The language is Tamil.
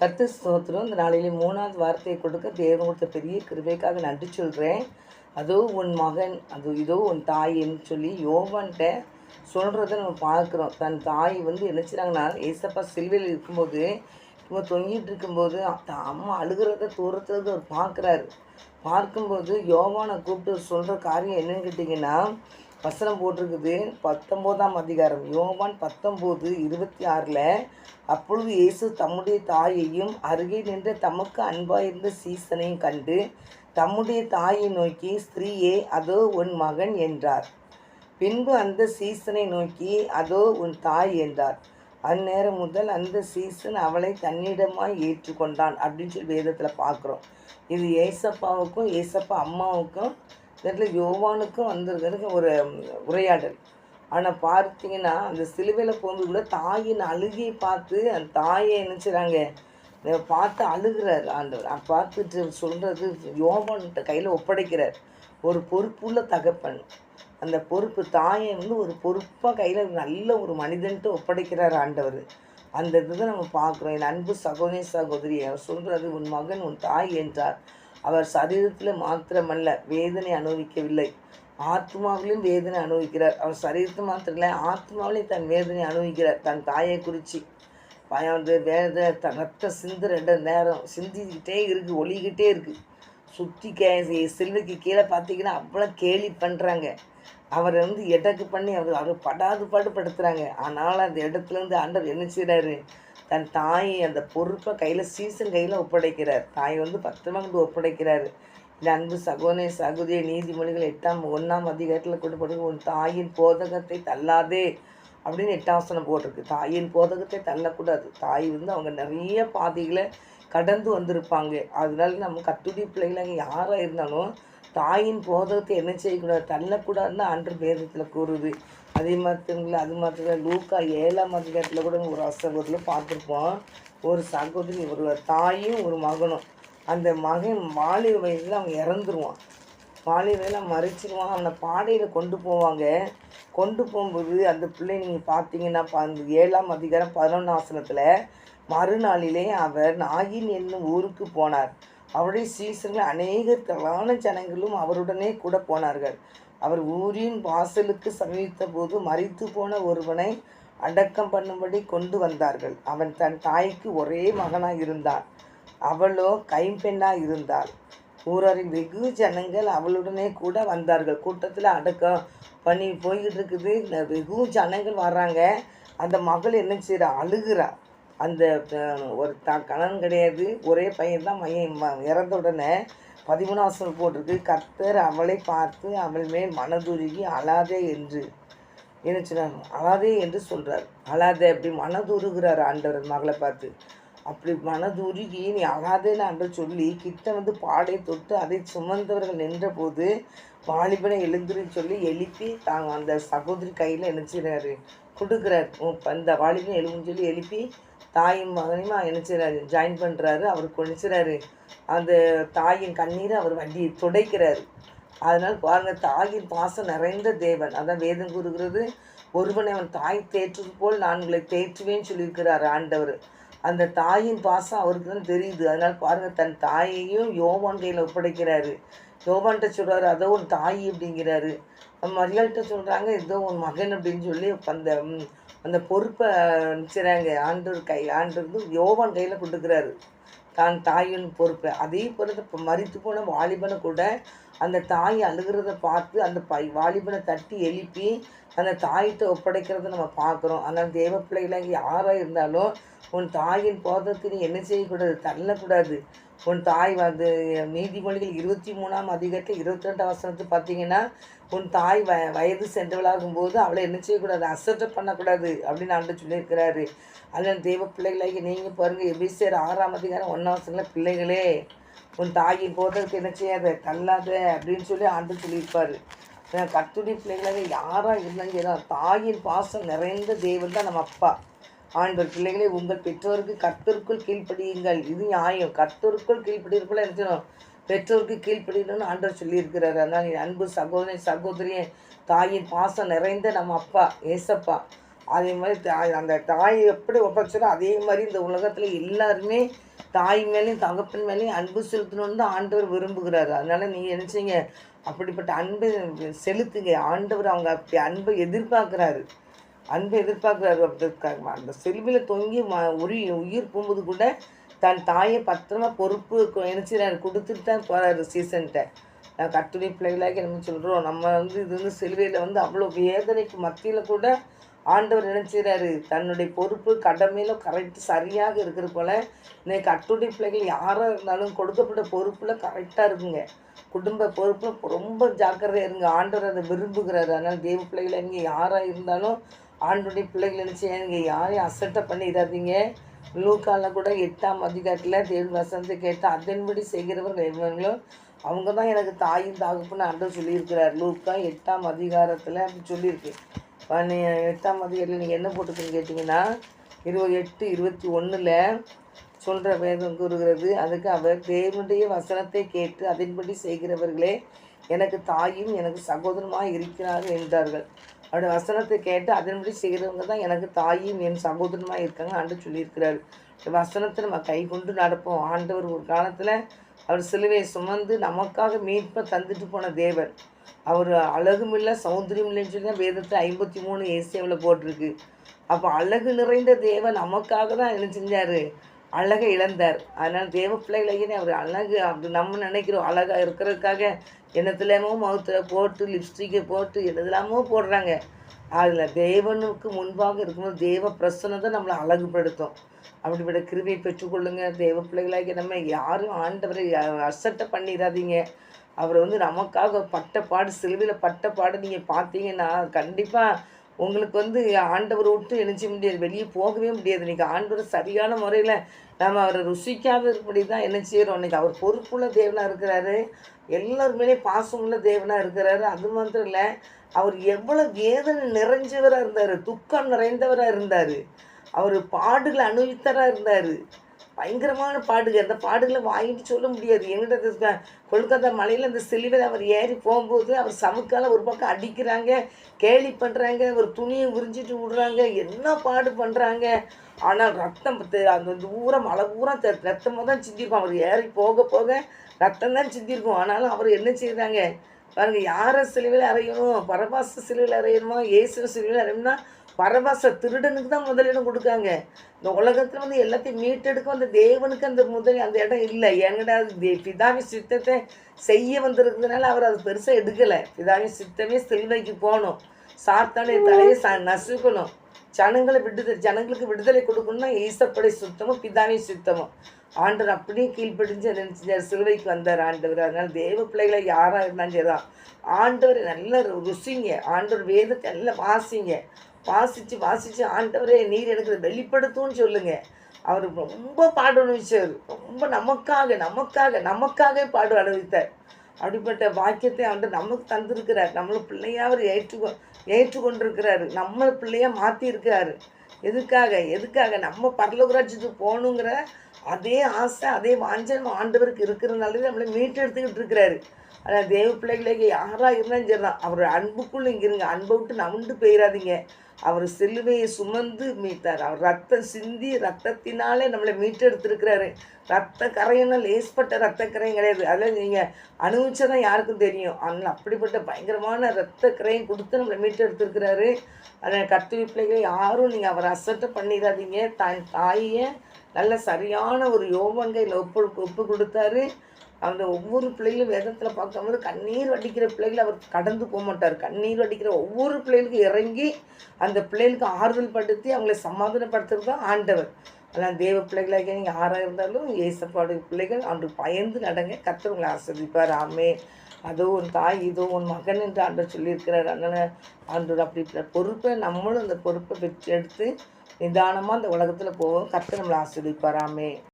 கர்த்தர் ஸ்தோத்திரம். இந்த நாளிலே 3வது வார்த்தையை கொடுக்க தேவன் கொடுத்த பெரிய கிருபைக்காக நன்றி சொல்கிறேன். அதோ உன் மகன், அது இதோ உன் தாயின்னு சொல்லி யோவான்கிட்ட சொல்கிறத நம்ம பார்க்குறோம். தன் தாய் என்ன செய்கிறாங்கன்னா, ஏசப்பா சிலுவையில் இருக்கும்போது இவன் தொங்கிட்டு இருக்கும்போது அம்மா அழுகிறத தூரத்துலேருந்து அவர் பார்க்குறாரு. பார்க்கும்போது யோவானை கூப்பிட்டு சொல்கிற காரியம் என்னன்னு கேட்டிங்கன்னா, வசனம் போட்டிருக்குது 19ஆம் அதிகாரம் யோவான் 19:26. அப்பொழுது இயேசு தம்முடைய தாயையும் அருகே நின்ற தமக்கு அன்பாயிருந்த சீசனையும் கண்டு தம்முடைய தாயை நோக்கி, ஸ்திரீயே, அதோ உன் மகன் என்றார். பின்பு அந்த சீசனை நோக்கி, அதோ உன் தாய் என்றார். அந்நேரம் முதல் அந்த சீசன் அவளை தன்னிடமாய் ஏற்றுக்கொண்டான் அப்படின்னு சொல்லி வேதத்தில் பார்க்குறோம். இது ஏசப்பாவுக்கும் ஏசப்பா அம்மாவுக்கும் இதில் யோவானுக்கும் வந்திருக்கிறதுக்கு ஒரு உரையாடல். ஆனால் பார்த்தீங்கன்னா, அந்த சிலுவையில் போகும்போது கூட தாயின் அழுகையை பார்த்து அந்த தாயை நினச்சிறாங்க பார்த்து அழுகிறார் ஆண்டவர். பார்த்துட்டு சொல்கிறது யோவான்கிட்ட கையில் ஒப்படைக்கிறார். ஒரு பொறுப்புள்ள தகப்பன் அந்த பொறுப்பு தாயை ஒரு பொறுப்பாக கையில் நல்ல ஒரு மனிதன்ட்டு ஒப்படைக்கிறார் ஆண்டவர். அந்த இதுதான் நம்ம பார்க்குறோம். என் அன்பு சகோதரி அவர் சொல்கிறது, உன் மகன் உன் தாய் என்றார். அவர் சரீரத்தில் மாத்திரமல்ல வேதனை அனுபவிக்கவில்லை, ஆத்மாவிலும் வேதனை அனுபவிக்கிறார். அவர் சரீரத்தை மாத்திரம் இல்லை, ஆத்மாவிலையும் தன் வேதனை அனுபவிக்கிறார். தன் தாயை குறித்து ரத்த சிந்துற நேரம் சிந்திக்கிட்டே இருக்குது, ஒழிக்கிட்டே இருக்குது. சுற்றி சிலுவைக்கு கீழே பார்த்தீங்கன்னா அவ்வளோ கேலி பண்ணுறாங்க. அவரை எடக்கு பண்ணி அவர் பாடுபடுத்துகிறாங்க. ஆனால் அந்த இடத்துலேருந்து ஆண்டவர் என்ன செய்கிறாரு, தன் தாயை அந்த பொறுப்பை சீசன் கையில் ஒப்படைக்கிறார். தாய் பத்திரமா கொண்டு ஒப்படைக்கிறாரு. இந்த அன்பு சகோதரிய நீதிமொழிகள் 8:1 அதிகாரத்தில் கொடுப்பது, உன் தாயின் போதகத்தை தள்ளாதே அப்படின்னு 8ஆம் வசனம் போட்டிருக்கு. தாயின் போதகத்தை தள்ளக்கூடாது. தாய் அவங்க நிறைய பாதைகளை கடந்து வந்திருப்பாங்க. அதனால நம்ம கர்த்தருடைய பிள்ளைகளாக யாராக இருந்தாலும் தாயின் போதகத்தை என்ன செய்யக்கூடாது, தள்ளக்கூடாதுன்னு ஆண்டவர் வேதத்தில் கூறுது. அதே மாத்திரங்களா, அது மாத்திரம் லூக்கா 7ஆம் அதிகாரத்தில் கூட ஒரு அசகோதரில் பார்த்துருப்போம். ஒரு சகோதரி, ஒரு தாயும் ஒரு மகனும். அந்த மகன் வாலிப வயதில் அவன் இறந்துருவான். வாலிப வயதில் மறைச்சிருவான். அவனை பாடையில் கொண்டு போவாங்க. கொண்டு போகும்போது அந்த பிள்ளை நீங்கள் பார்த்தீங்கன்னா 7ஆம் அதிகாரம் 11ஆம் வசனத்தில், மறுநாளிலே அவர் நாயின் என்னும் ஊருக்கு போனார். அவருடைய சீசர்கள் அநேக திரளான ஜனங்களும் அவருடனே கூட போனார்கள். அவர் ஊரின் வாசலுக்கு சமீபித்த போது மரித்து போன ஒருவனை அடக்கம் பண்ணும்படி கொண்டு வந்தார்கள். அவன் தன் தாய்க்கு ஒரே மகனாக இருந்தான். அவளோ கைம்பெண்ணாக இருந்தாள். ஊராரின் வெகு ஜனங்கள் அவளுடனே கூட வந்தார்கள். கூட்டத்தில் அடக்கம் பண்ணி போய்கிட்டு இருக்குது. வெகு ஜனங்கள் வர்றாங்க. அந்த மகள் என்ன செய்கிறா, அழுகிறா. அந்த ஒரு கணவன் கிடையாது, ஒரே பையன் தான். இறந்த உடனே 13ஆம் வசனம் போட்டிருக்கு, கர்த்தர் அவளை பார்த்து அவள் மேல் மனதுருகி அழாதே என்று என்ன சொன்னார், அழாதே என்று சொல்கிறார். அழாதே அப்படி மனதுருகிறார் ஆண்டவர் மகளை பார்த்து. அப்படி மனதுருகி நீ அழாதேன்னு ஆண்டவர் சொல்லி கிட்ட பாடை தொட்டு அதை சுமந்தவர்கள் நின்ற போது வாலிபனை எழுந்துருன்னு சொல்லி எழுப்பி தாங்க அந்த சகோதரி கையில் என்ன செய்கிறாரு, கொடுக்குறாரு. அந்த வாலிபனை எழுப்புன்னு சொல்லி எழுப்பி தாயும் மகனையும் என்ன செய்கிறாரு, ஜாயின் பண்ணுறாரு. அவருக்கு நினைச்சுறாரு, அந்த தாயின் கண்ணீரை அவர் வண்டியை துடைக்கிறாரு. அதனால் பாருங்கள், தாயின் பாசம் நிறைந்த தேவன். அதான் வேதம் கூறுகிறது, ஒருவனை அவன் தாய் தேற்றுவது போல் நான் உங்களை தேற்றுவேன்னு சொல்லியிருக்கிறார் ஆண்டவர். அந்த தாயின் பாசம் அவருக்கு தான் தெரியுது. அதனால் பாருங்கள், தன் தாயையும் யோவான் கையில் ஒப்படைக்கிறாரு. யோவான்கிட்ட சொல்கிறாரு, அதோ உன் தாய் அப்படிங்கிறாரு. மரியாள்கிட்ட சொல்கிறாங்க, இதோ உன் மகன் அப்படின்னு சொல்லி அந்த பொறுப்பை நினைச்சுறாங்க. ஆண்டவர் யோவான் கையில் கொடுக்குறாரு தான் தாயின் பொறுப்பை. அதே பொறுத்து இப்போ மரித்து போன வாலிபனை கூட அந்த தாய் அழுகிறத பார்த்து அந்த வாலிபனை தட்டி எழுப்பி அந்த தாயிட்ட ஒப்படைக்கிறத நம்ம பார்க்குறோம். ஆனால் தேவ பிள்ளைகளாக யாராக இருந்தாலும் உன் தாயின் போதத்தை நீ என்ன செய்யக்கூடாது, தள்ளக்கூடாது. உன் தாய் நீதிமொழிகள் 23ஆம் அதிகாரத்தில் 22ஆம் வசனத்தை பார்த்தீங்கன்னா, உன் தாய் வயது சென்றவளாகும்போது அவளை என்ன செய்யக்கூடாது, அசட்டை பண்ணக்கூடாது அப்படின்னு ஆண்டு சொல்லியிருக்கிறாரு. அதில் தேவ பிள்ளைகளாகி நீங்கள் பாருங்கள், எபிசியர் 6ஆம் அதிகாரம் 1ஆம் வசனத்தில், பிள்ளைகளே உன் தாயின் போதகத்தை என்ன செய்யாத, தள்ளாத அப்படின்னு சொல்லி ஆண்டு சொல்லியிருப்பார். கர்த்தருடைய பிள்ளைகளாக யாராக இருந்தாலும் தாயின் பாசம் நிறைந்த தேவன் தான் நம்ம அப்பா ஆண்டவர். பிள்ளைகளே, உங்கள் பெற்றோருக்கு கர்த்தருக்குள் கீழ்ப்படியுங்கள். இது நியாயம். கர்த்தருக்குள் கீழ்ப்படியிருக்குள்ள இருக்கணும், பெற்றோருக்கு கீழ்ப்படியணும்னு ஆண்டவர் சொல்லியிருக்கிறார். அதனால் என் அன்பு சகோதரியே, தாயின் பாசம் நிறைந்த நம்ம அப்பா ஏசப்பா அதே மாதிரி அந்த தாய் எப்படி ஒப்படைச்சாரோ அதே மாதிரி இந்த உலகத்தில் எல்லாருமே தாய் மேலேயும் தகப்பன் மேலேயும் அன்பு செலுத்தணுன்னு தான் ஆண்டவர் விரும்புகிறாரு. அதனால் நீங்கள் நினச்சிங்க அப்படிப்பட்ட அன்பை செலுத்துங்க. ஆண்டவர் அவங்க அப்படி அன்பை எதிர்பார்க்குறாரு. அன்பை எதிர்பார்க்குறாரு. அந்த செல்வியில் தொங்கி உயிர் போகும்போது கூட தன் தாயை பத்திரமா பொறுப்பு நினச்சிறாரு, கொடுத்துட்டு தான் போகிறாரு சீசன்கிட்ட. கர்த்தருடைய பிள்ளைகளாக நம்ம சொல்கிறோம், நம்ம இது சிலுவையில் அவ்வளோ வேதனைக்கு மத்தியில் கூட ஆண்டவர் நினைச்சுறாரு தன்னுடைய பொறுப்பு கடமையில் கரெக்டு சரியாக இருக்கிற போல் இன்னைக்கு கர்த்தருடைய பிள்ளைகள் யாராக இருந்தாலும் கொடுக்கப்பட்ட பொறுப்பில் கரெக்டாக இருக்குங்க. குடும்ப பொறுப்பில் ரொம்ப ஜாக்கிரதையாக இருங்க. ஆண்டவர் அதை விரும்புகிறாரு. அதனால் தேவ பிள்ளைகளை இங்கே யாராக இருந்தாலும் ஆண்டருடைய பிள்ளைகள் நினச்சி இங்கே யாரையும் அசட்டை பண்ணிடாதீங்க. லூக்காவில் கூட 8ஆம் அதிகாரத்தில் தேவ வசனத்தை கேட்டு அதன்படி செய்கிறவர்கள் எவங்களோ அவங்க தான் எனக்கு தாயும் தாகுப்புன்னு ஆண்டவர் சொல்லியிருக்கிறார். லூக்கா 8ஆம் அதிகாரத்தில் அப்படி சொல்லியிருக்கு. 8ஆம் அதிகாரத்தில் நீங்கள் என்ன போட்டுக்குன்னு கேட்டிங்கன்னா 28-21 சொல்கிற வேதம் கூறுகிறது. அதுக்கு அவர் தேவனுடைய வசனத்தை கேட்டு அதன்படி செய்கிறவர்களே எனக்கு தாயும் எனக்கு சகோதரமாக இருக்கிறார்கள் என்றார்கள். அவருடைய வசனத்தை கேட்டு அதன்படி செய்கிறவங்க தான் எனக்கு தாயும் என் சகோதரமாக இருக்காங்க ஆண்டு சொல்லியிருக்கிறார். வசனத்தை நம்ம கை கொண்டு நடப்போம். ஆண்டவர் ஒரு காலத்தில் அவர் சிலுவையை சுமந்து நமக்காக மீட்பை தந்துட்டு போன தேவன். அவர் அழகும் இல்லை சௌந்தரியம் இல்லைன்னு சொல்லி தான் வேதத்தில் 53 ஏசியாவில் போட்டிருக்கு. அப்போ அழகு நிறைந்த தேவன் நமக்காக தான் என்ன செஞ்சார், அழகை இழந்தார். அதனால் தேவ பிள்ளைகளையே அவர் அழகு அப்படி நம்ம நினைக்கிறோம் அழகாக இருக்கிறதுக்காக என்னத்துலாமோ முகத்தில் போட்டு லிப்ஸ்டிக்கை போட்டு என்னதுலாமோ போடுறாங்க. அதில் தேவனுக்கு முன்பாக இருக்கும்போது தேவ பிரசன்னத்தை நம்மளை அழகுபடுத்தும். அப்படிப்பட்ட கிருபையை பெற்றுக்கொள்ளுங்க. தேவ பிள்ளைகளாகி நம்ம யாரும் ஆண்டவரை அசட்டை பண்ணிடாதீங்க. அவர் நமக்காக பட்டப்பாடு சிலுவையில் பட்டப்பாடு நீங்கள் பார்த்தீங்கன்னா கண்டிப்பாக உங்களுக்கு ஆண்டவர் விட்டு நினச்ச முடியாது, வெளியே போகவே முடியாது. இன்றைக்கி ஆண்டவர் சரியான முறையில் நம்ம அவரை ருசிக்காத இருப்படி தான் என்ன செய்கிறோம். இன்றைக்கி அவர் பொறுப்புள்ள தேவனாக இருக்கிறாரு, எல்லாருமே பாசமுள்ள தேவனாக இருக்கிறாரு. அது மாத்திரம் இல்லை, அவர் எவ்வளோ வேதனை நிறைஞ்சவராக இருந்தார், துக்கம் நிறைந்தவராக இருந்தார், அவர் பாடுகளை அனுபவித்தராக இருந்தார். பயங்கரமான பாடுகள், அந்த பாடுகளை வாங்கிட்டு சொல்ல முடியாது. எங்கிட்ட கொல்கத்தா மலையில் அந்த சிலுவையில் அவர் ஏறி போகும்போது அவர் சமுக்கால் ஒரு பக்கம் அடிக்கிறாங்க, கேலி பண்ணுறாங்க, ஒரு துணியை உறிஞ்சிட்டு விடுறாங்க, என்ன பாடு பண்ணுறாங்க. ஆனால் ரத்தம் அந்த தூரம் மழை பூரம் ரத்தமாக தான் சிந்திருக்கும். அவர் ஏறி போக போக ரத்தம் தான் சிந்திருக்கும். ஆனாலும் அவர் என்ன செய்கிறாங்க பாருங்கள், யாரை சிலுவையில் அறையணும், பரபாச சிலுவையில் அறையணுமா இயேசு சிலுவையில் அறையணும்னா பரபாச திருடனுக்கு தான் முதலிடம் கொடுக்காங்க. இந்த உலகத்தில் எல்லாத்தையும் மீட்டெடுக்க அந்த தேவனுக்கு அந்த அந்த இடம் இல்லை. ஏங்கடா பிதாவின் சித்தத்தை செய்ய வந்திருக்கிறதுனால அவர் அது பெருசாக எடுக்கலை. பிதாவின் சித்தமே சிலுவைக்கு போகணும், சாத்தானுடைய தலையை நசுக்கணும், ஜனங்களுக்கு விடுதலை கொடுக்கணும்னா ஈசப்படை சுத்தமும் பிதாவின் சித்தமும். ஆண்டவர் அப்படியே கீழ்ப்படிஞ்சு நினைச்சார், சிலுவைக்கு வந்தார் ஆண்டவர். அதனால் தேவ பிள்ளைகளை யாராக இருந்தாலும் சரிதான் ஆண்டவர் நல்லா ருசிங்க. ஆண்டவர் வேதத்தை நல்லா வாசித்து ஆண்டவரே நீர் எனக்கு வெளிப்படுத்தும்னு சொல்லுங்கள். அவர் ரொம்ப பாடு அனுபவிச்சார், ரொம்ப நமக்காக பாடு அனுபவித்தார். அப்படிப்பட்ட வாக்கியத்தை அவர் நமக்கு தந்திருக்கிறார். நம்மளை பிள்ளையாக அவர் ஏற்றுக்கொண்டிருக்கிறாரு, நம்மளை பிள்ளையாக மாற்றிருக்கிறாரு. எதுக்காக நம்ம பரலோக ராஜ்யத்துக்கு போகணுங்கிற அதே ஆசை அதே வாஞ்சம் ஆண்டவருக்கு இருக்கிறதுனால நம்மளை மீட்டெடுத்துக்கிட்டு இருக்கிறாரு. ஆனால் தேவ பிள்ளைகளுக்கு யாராக இருந்தாலும் சரிதான் அவர் அன்புக்குள்ளே இங்கே இருங்க. அன்பை விட்டு நவுண்டு போயிடாதீங்க. அவர் சிலுவையை சுமந்து மீட்டார். அவர் ரத்தம் சிந்தி ரத்தத்தினாலே நம்மளை மீட்டெடுத்துருக்கிறாரு. ரத்த கரையினால் லேஸ்பட்ட ரத்த கரையும் கிடையாது. அதில் நீங்கள் அனுபவிச்சதான் யாருக்கும் தெரியும். அதனால் அப்படிப்பட்ட பயங்கரமான ரத்த கரையும் கொடுத்து நம்மளை மீட்டெடுத்துருக்கிறாரு. அதனால் கர்த்தருடைய பிள்ளைகளை யாரும் நீங்கள் அவரை அசட்டை பண்ணிடாதீங்க. தாயை நல்ல சரியான ஒரு யோவான் கையில் ஒப்பு கொடுத்தாரு. அந்த ஒவ்வொரு பிள்ளைகளும் வேதத்தில் பார்க்கும்போது கண்ணீர் வடிக்கிற பிள்ளைகளை அவர் கடந்து போக மாட்டார். கண்ணீர் வடிக்கிற ஒவ்வொரு பிள்ளைகளுக்கும் இறங்கி அந்த பிள்ளைகளுக்கு ஆறுதல் படுத்தி அவங்களை சமாதானப்படுத்துறது தான் ஆண்டவர். அதனால் தேவ பிள்ளைகளாக நீங்கள் யாராக இருந்தாலும் ஏசப்பாடு பிள்ளைகள் அன்று பயந்து நடங்க. கர்த்தர் உங்களை ஆசீர்வதிப்பார். ஆமே. அதோ உன் தாய் இதோ உன் மகன் என்று ஆண்டவர் சொல்லியிருக்கிறார். அதனால் ஆண்டவர் அப்படி பொறுப்பை நம்மளும் அந்த பொறுப்பை பெற்று எடுத்து நிதானமாக அந்த உலகத்தில் போவோம். கர்த்தர் நம்மளை ஆசீர்வதிப்பார். ஆமே.